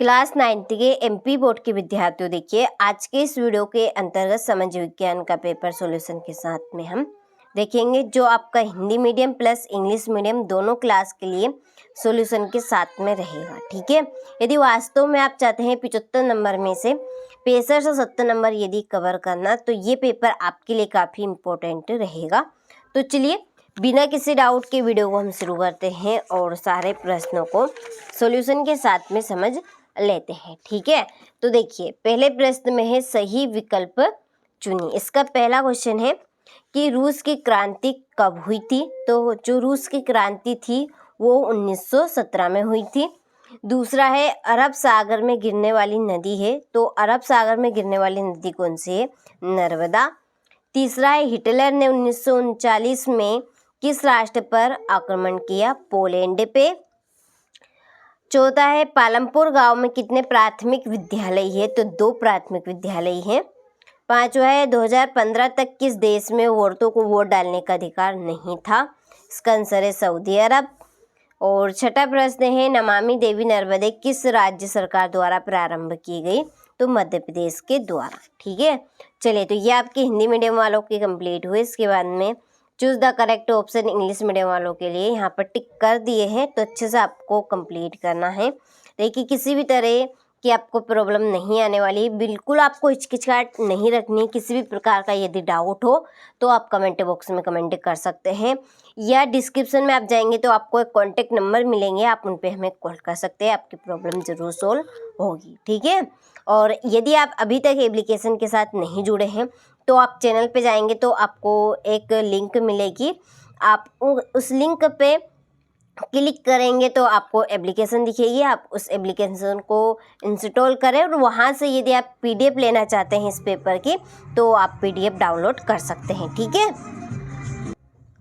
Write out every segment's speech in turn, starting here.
Class 9th के MP board के विद्यार्थियों, देखिए आज के इस वीडियो के अंतर्गत समाज विज्ञान का पेपर सॉल्यूशन के साथ में हम देखेंगे जो आपका Hindi medium plus English medium दोनों क्लास के लिए सॉल्यूशन के साथ में रहेगा। ठीक है, यदि वास्तव में आप चाहते हैं 75 नंबर में से 65 से 70 नंबर यदि कवर करना, तो ये पेपर आपके लिए काफ़ी इम्पोर्टेंट रहेगा। तो चलिए बिना किसी डाउट के वीडियो को हम शुरू करते हैं और सारे प्रश्नों को सॉल्यूशन के साथ में समझ लेते हैं। ठीक है, तो देखिए पहले प्रश्न में है सही विकल्प चुनिए। इसका पहला क्वेश्चन है कि रूस की क्रांति कब हुई थी। तो जो रूस की क्रांति थी वो 1917 में हुई थी। दूसरा है अरब सागर में गिरने वाली नदी है, तो अरब सागर में गिरने वाली नदी कौन सी है? नर्मदा। तीसरा है हिटलर ने 1939 में किस राष्ट्र पर आक्रमण किया? पोलैंड पे। चौथा है पालमपुर गांव में कितने प्राथमिक विद्यालय है? तो 2 प्राथमिक विद्यालय हैं। पांचवा है 2015 तक किस देश में औरतों को वोट डालने का अधिकार नहीं था? इसका आंसर है सऊदी अरब। और छठा प्रश्न है नमामि देवी नर्मदे किस राज्य सरकार द्वारा प्रारंभ की गई? तो मध्य प्रदेश के द्वारा। ठीक है, चलिए तो ये आपके हिंदी मीडियम वालों के कंप्लीट हुए। इसके बाद में choose the correct option English medium वालों के लिए यहाँ पर टिक कर दिए हैं, तो अच्छे से आपको कंप्लीट करना है। देखिए किसी भी तरह कि आपको प्रॉब्लम नहीं आने वाली, बिल्कुल आपको हिचकिचाहट नहीं रखनी। किसी भी प्रकार का यदि डाउट हो तो आप कमेंट बॉक्स में कमेंट कर सकते हैं, या डिस्क्रिप्शन में आप जाएंगे तो आपको एक कॉन्टेक्ट नंबर मिलेंगे, आप उन पर हमें कॉल कर सकते हैं, आपकी प्रॉब्लम ज़रूर सोल्व होगी। ठीक है, और यदि आप अभी तक एप्लीकेशन के साथ नहीं जुड़े हैं तो आप चैनल पे जाएंगे तो आपको एक लिंक मिलेगी, आप उस लिंक पे क्लिक करेंगे तो आपको एप्लीकेशन दिखेगी। आप उस एप्लीकेशन को इंस्टॉल करें और वहाँ से यदि आप पीडीएफ लेना चाहते हैं इस पेपर की तो आप पीडीएफ डाउनलोड कर सकते हैं। ठीक है,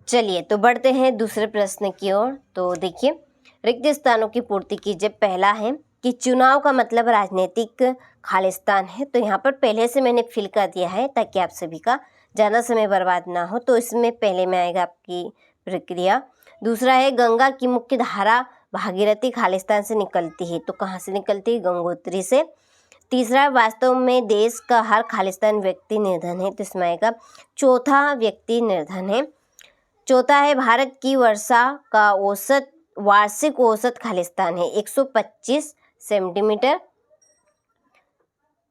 चलिए तो बढ़ते हैं दूसरे प्रश्न की ओर। तो देखिए रिक्त स्थानों की पूर्ति कीजिए। पहला है कि चुनाव का मतलब राजनीतिक खालिस्तान है, तो यहाँ पर पहले से मैंने फिल कर दिया है ताकि आप सभी का ज़्यादा समय बर्बाद ना हो। तो इसमें पहले में आएगा आपकी प्रक्रिया। दूसरा है गंगा की मुख्य धारा भागीरथी खालिस्तान से निकलती है, तो कहाँ से निकलती है? गंगोत्री से। तीसरा वास्तव में देश का हर खालिस्तान व्यक्ति निर्धन है, तो इसमें आएगा चौथा व्यक्ति निर्धन है। चौथा है भारत की वर्षा का वार्षिक औसत खालिस्तान है 125 सेंटीमीटर।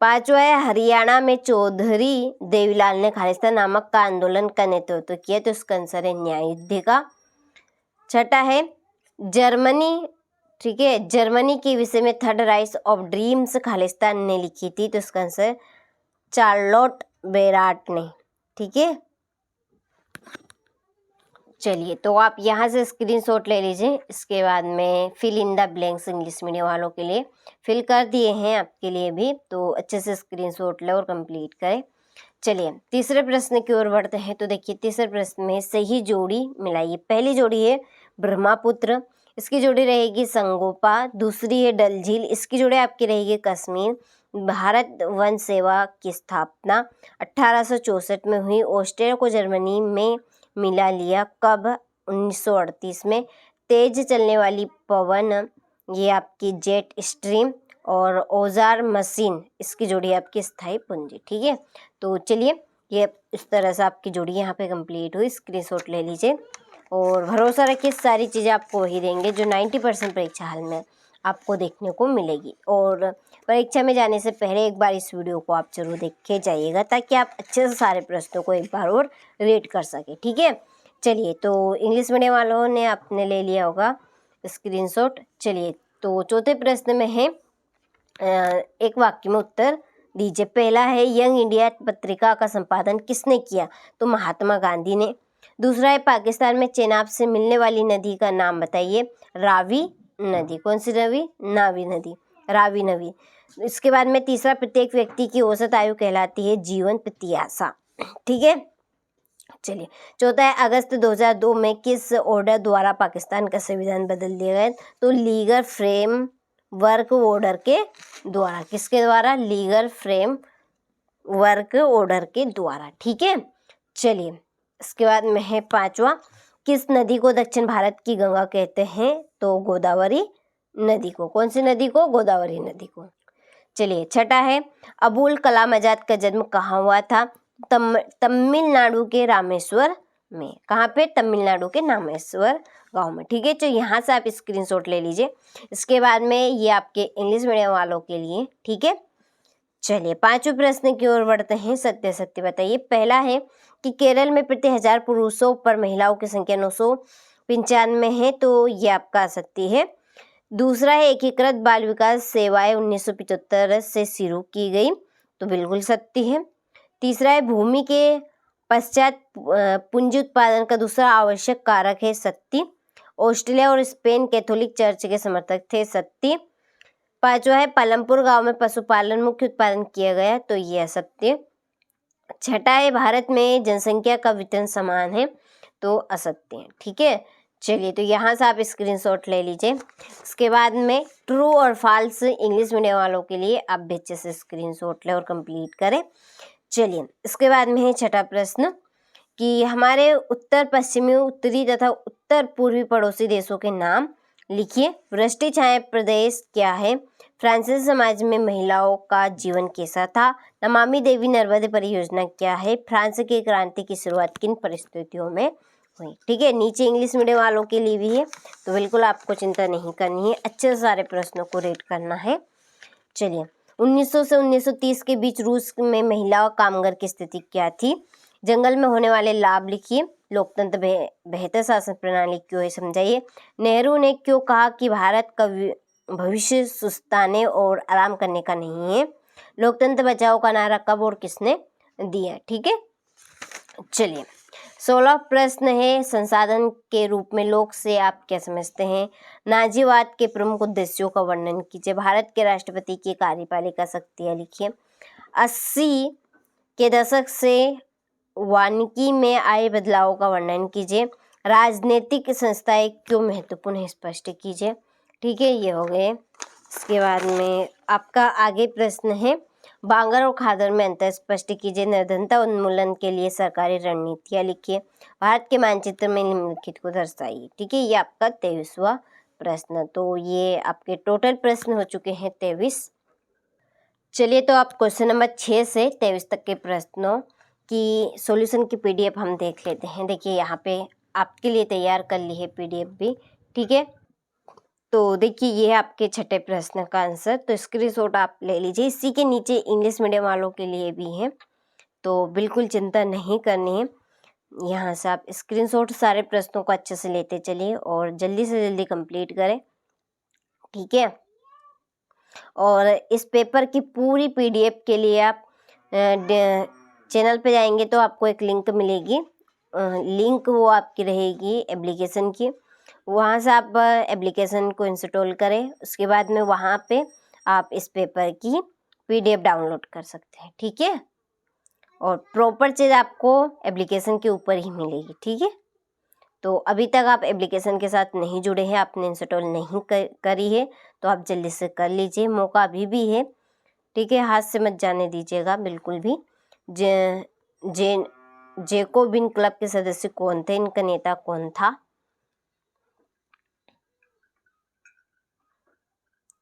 पांचवा है हरियाणा में चौधरी देवीलाल ने खालिस्तान नामक का आंदोलन का नेतृत्व किया, तो इसका आंसर है न्याय युद्ध का। छठा है जर्मनी, ठीक है, जर्मनी के विषय में third rise of dreams Khalistan ने लिखी थी, तो इसका आंसर चार्लोट बेराट ने। ठीक है, चलिए तो आप यहाँ से स्क्रीनशॉट ले लीजिए। इसके बाद में fill in the blanks English medium वालों के लिए फिल कर दिए हैं, आपके लिए भी, तो अच्छे से स्क्रीनशॉट लें और कंप्लीट करें। चलिए तीसरे प्रश्न की ओर बढ़ते हैं। तो देखिए तीसरे प्रश्न में सही जोड़ी मिलाइए। पहली जोड़ी है ब्रह्मपुत्र, इसकी जोड़ी रहेगी संगोपा। दूसरी है डल झील, इसकी जोड़ी आपकी रहेगी कश्मीर। भारत वन सेवा की स्थापना 1864 में हुई। ऑस्ट्रेलिया को जर्मनी में मिला लिया कब? 1938 में। तेज चलने वाली पवन, ये आपकी जेट स्ट्रीम। और औजार मशीन, इसकी जोड़ी आपकी स्थायी पूंजी। ठीक है, तो चलिए ये इस तरह से आपकी जोड़ी यहाँ पे कंप्लीट हुई। स्क्रीनशॉट ले लीजिए और भरोसा रखिए सारी चीज़ें आपको वही देंगे जो 90% परीक्षा हाल में आपको देखने को मिलेगी। और परीक्षा में जाने से पहले एक बार इस वीडियो को आप जरूर देख के जाइएगा ताकि आप अच्छे से सारे प्रश्नों को एक बार और रीड कर सके। ठीक है, चलिए तो इंग्लिश मीडियम वालों ने आपने ले लिया होगा स्क्रीनशॉट। चलिए तो चौथे प्रश्न में है एक वाक्य में उत्तर दीजिए। पहला है यंग इंडिया पत्रिका का संपादन किसने किया? तो महात्मा गांधी ने। दूसरा है पाकिस्तान में चेनाब से मिलने वाली नदी का नाम बताइए। रावी नदी। कौन सी नदी? नावी नदी, रावी नदी। इसके बाद में तीसरा प्रत्येक व्यक्ति की औसत आयु कहलाती है जीवन प्रत्याशा। ठीक है, चलिए चौथा है अगस्त 2002 में किस ऑर्डर द्वारा पाकिस्तान का संविधान बदल दिया गया? तो लीगल फ्रेम वर्क ऑर्डर के द्वारा। किसके द्वारा? लीगल फ्रेम वर्क ऑर्डर के द्वारा। ठीक है, चलिए इसके बाद में है पांचवा किस नदी को दक्षिण भारत की गंगा कहते हैं? तो गोदावरी नदी को। कौन सी नदी को? गोदावरी नदी को। चलिए छठा है, अबुल कलाम आजाद का जन्म कहाँ हुआ था? तमिलनाडु के रामेश्वर में। कहाँ पे? तमिलनाडु के रामेश्वर गांव में। ठीक है, तो यहाँ से आप स्क्रीनशॉट ले लीजिए। इसके बाद में ये आपके इंग्लिश मीडियम वालों के लिए। ठीक है, चलिए पांचवें प्रश्न की ओर बढ़ते हैं। सत्य सत्य बताइए। पहला है कि केरल में प्रति 1000 पुरुषों पर महिलाओं की संख्या 995 है, तो ये आपका सत्य है। दूसरा है एकीकृत बाल विकास सेवाएं 1975 से शुरू की गई, तो बिल्कुल सत्य है। तीसरा है भूमि के पश्चात पूंजी उत्पादन का दूसरा आवश्यक कारक है, सत्य। ऑस्ट्रेलिया और स्पेन कैथोलिक चर्च के समर्थक थे, सत्य। पांचवा है पालमपुर गांव में पशुपालन मुख्य उत्पादन किया गया, तो यह सत्य। छठा है भारत में जनसंख्या का वितरण समान है, तो असत्य है। ठीक है, चलिए तो यहाँ से आप स्क्रीनशॉट ले लीजिए। इसके बाद में ट्रू और फॉल्स इंग्लिश मीडियम वालों के लिए आप बच्चे से स्क्रीनशॉट लें और कंप्लीट करें। चलिए इसके बाद में है छठा प्रश्न कि हमारे उत्तर पश्चिमी, उत्तरी तथा उत्तर पूर्वी पड़ोसी देशों के नाम लिखिए। वृष्टि छाया प्रदेश क्या है? फ्रांसीसी समाज में महिलाओं का जीवन कैसा था? नमामि देवी नर्मदे परियोजना क्या है? फ्रांस की क्रांति की शुरुआत किन परिस्थितियों में हुई? ठीक है, नीचे इंग्लिश मीडियम वालों के लिए भी है, तो बिल्कुल आपको चिंता नहीं करनी है, अच्छे से सारे प्रश्नों को रीड करना है। चलिए 1900 से 1930 के बीच रूस में महिला कामगार की स्थिति क्या थी? जंगल में होने वाले लाभ लिखिए। लोकतंत्र बेहतर शासन प्रणाली क्यों है, समझाइए। नेहरू ने क्यों कहा कि भारत का भविष्य सुस्ताने और आराम करने का नहीं है? लोकतंत्र बचाओ का नारा कब और किसने दिया? ठीक है, चलिए 16 प्रश्न है। संसाधन के रूप में लोक से आप क्या समझते हैं? नाजीवाद के प्रमुख उद्देश्यों का वर्णन कीजिए। भारत के राष्ट्रपति की कार्यपालिका शक्तियाँ लिखिए। 80 के दशक से वानिकी में आए बदलावों का वर्णन कीजिए। राजनीतिक संस्थाएं क्यों महत्वपूर्ण है, स्पष्ट कीजिए। ठीक है, ये हो गए। इसके बाद में आपका आगे प्रश्न है बांगर और खादर में अंतर स्पष्ट कीजिए। निर्धनता उन्मूलन के लिए सरकारी रणनीतियाँ लिखिए। भारत के मानचित्र में निम्नलिखित को दर्शाइए। ठीक है, ये आपका 23वां प्रश्न। तो ये आपके टोटल प्रश्न हो चुके हैं 23। चलिए तो आप क्वेश्चन नंबर 6 से 23 तक के प्रश्नों की सॉल्यूशन की पीडीएफ हम देख लेते हैं। देखिए यहाँ पे आपके लिए तैयार कर ली है पीडीएफ भी। ठीक है, तो देखिए ये है आपके छठे प्रश्न का आंसर, तो स्क्रीनशॉट आप ले लीजिए। इसी के नीचे इंग्लिश मीडियम वालों के लिए भी है, तो बिल्कुल चिंता नहीं करनी है। यहाँ से आप स्क्रीनशॉट सारे प्रश्नों को अच्छे से लेते चलिए और जल्दी से जल्दी कंप्लीट करें। ठीक है, और इस पेपर की पूरी पीडीएफ के लिए आप चैनल पे जाएंगे तो आपको एक लिंक मिलेगी। लिंक वो आपकी रहेगी एप्लीकेशन की, वहाँ से आप एप्लीकेशन को इंस्टॉल करें। उसके बाद में वहाँ पे आप इस पेपर की पीडीएफ डाउनलोड कर सकते हैं। ठीक है, और प्रॉपर चीज़ आपको एप्लीकेशन के ऊपर ही मिलेगी। ठीक है, तो अभी तक आप एप्लीकेशन के साथ नहीं जुड़े हैं, आपने इंस्टॉल नहीं करी है, तो आप जल्दी से कर लीजिए, मौका अभी भी है। ठीक है, हाथ से मत जाने दीजिएगा बिल्कुल भी। जेकोबिन क्लब के सदस्य कौन थे? इनका नेता कौन था?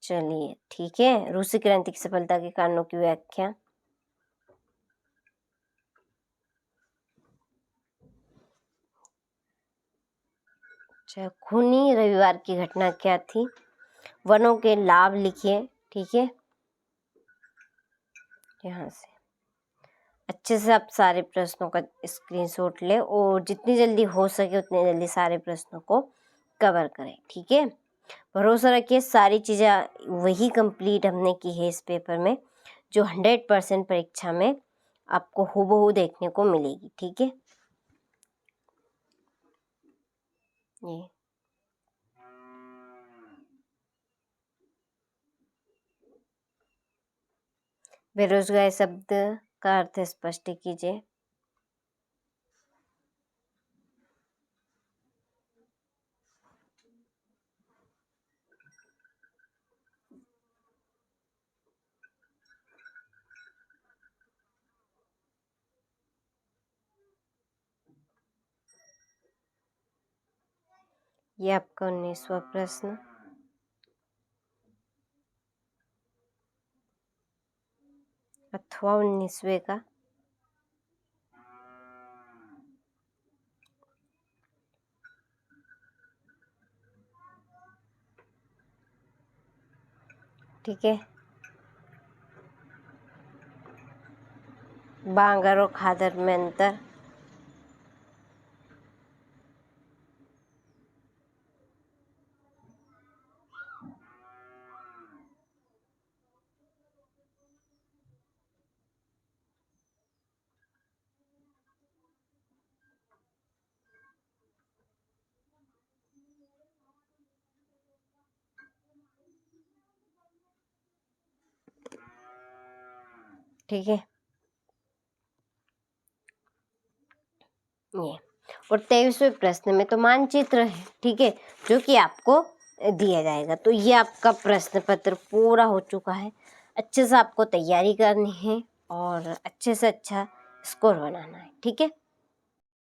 चलिए ठीक है, रूसी क्रांति की सफलता के कारणों की व्याख्या। अच्छा, खूनी रविवार की घटना क्या थी? वनों के लाभ लिखिए। ठीक है, यहाँ से अच्छे से आप सारे प्रश्नों का स्क्रीनशॉट लें और जितनी जल्दी हो सके उतनी जल्दी सारे प्रश्नों को कवर करें। ठीक है, भरोसा रखिए, सारी चीज़ें वही कंप्लीट हमने की है इस पेपर में जो 100% परीक्षा में आपको हूबहू देखने को मिलेगी। ठीक है, ये बेरोजगार शब्द का अर्थ स्पष्ट कीजिए। ये आपका 19वां प्रश्न। अथवा 19वें का। ठीक है, बांगर और खादर में अंतर। ठीक है, ये और 23वें प्रश्न में तो मानचित्र है। ठीक है, जो कि आपको दिया जाएगा। तो ये आपका प्रश्न पत्र पूरा हो चुका है। अच्छे से आपको तैयारी करनी है और अच्छे से अच्छा स्कोर बनाना है। ठीक है।